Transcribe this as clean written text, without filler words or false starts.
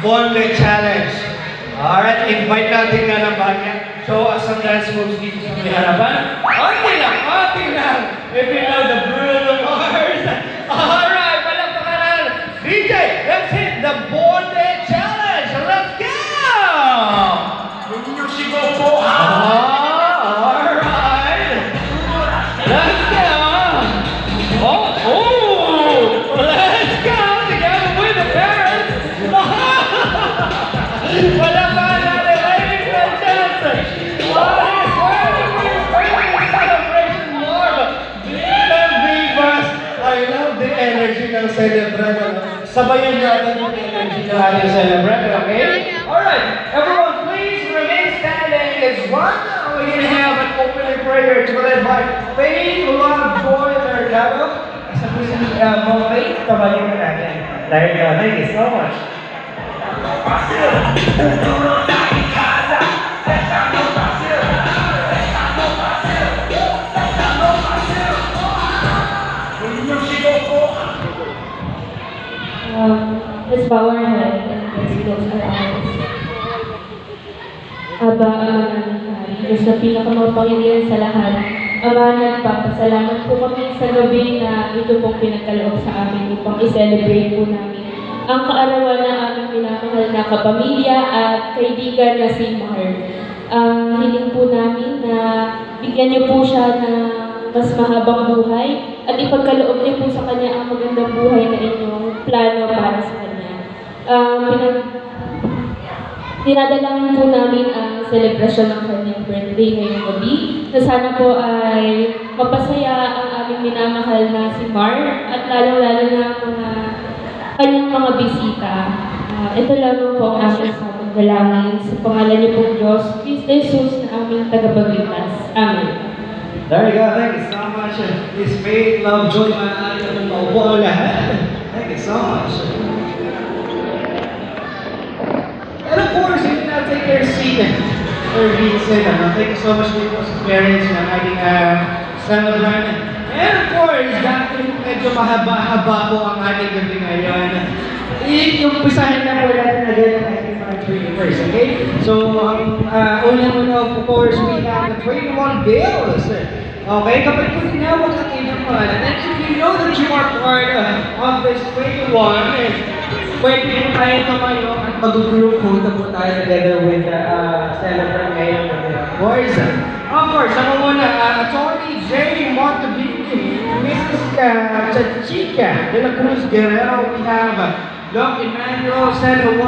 Bonde Challenge. Alright, invite natin ka ng bagya. Show us some dance moves dito sa may harapan. Okay lang. If you know the Bruno Mars. Alright, palakpakan. DJ, let's hit the Bonde Challenge. Let's go! Hindi nyo sigaw po. Alright. Let's go. Let's go together with the parents. Wala pa natin, ladies and gentlemen. Celebration more. Vivas. I love the energy ng celebrant. Sabayan natin yung energy ng ating celebrant, okay? Alright, everyone please remain standing as one. We're going to have an opening prayer to be led by Faith, Love, Joy, Mercado. Sa po si Mo Faith, tabayin na natin. Thank you so much. Let's bow our head and let's close our eyes. Aba, Diyos na pinakamapangilihan sa lahat, Ama, nagpapasalamat po kami sa gabi na ito pong pinagkaloob sa amin upang i-celebrate po namin ang kaarawan ng aming minamahal na kapamilya at kaibigan na si Mar. Hiling po namin na bigyan niyo po siya ng mas mahabang buhay at ipagkaloob niyo po sa kanya ang magandang buhay na inyong plano para sa kanya. Dinadalangin po namin ang selebrasyon ng kanyang birthday ngayong gabi na sana po ay mapasaya ang aming minamahal na si Mar at lalong-lalo na ang mga kanyang mga bisita. Ito lamang po ang aming samang dalangin sa pangalan niyo pong Diyos, Kristo Jesus na aming tagapagligtas. Amen. There you go. Thank you so much. This Faith, Love, Joy, maaari ka mong maupo lahat. Thank you so much. And of course, you can now take your seat for Vincent. Thank you so much po sa parents na ating celebrant. And of course, dahil medyo mahaba-haba po ang ating gabi ngayon, i-umpisahin na po natin agad ang ating mga first, okay? So, una-una, of course, we have the 21 bills. Okay, kapag po tinawag natin ang pangalan, and if you know that you are part of this 21, pwede po tayo tumayo at mag-group photo po tayo together with the celebrant ngayon. Of course, ako muna, Attorney J. Montabini, Mrs. Chachika de la Cruz Guerrero, we have Doc Emmanuel San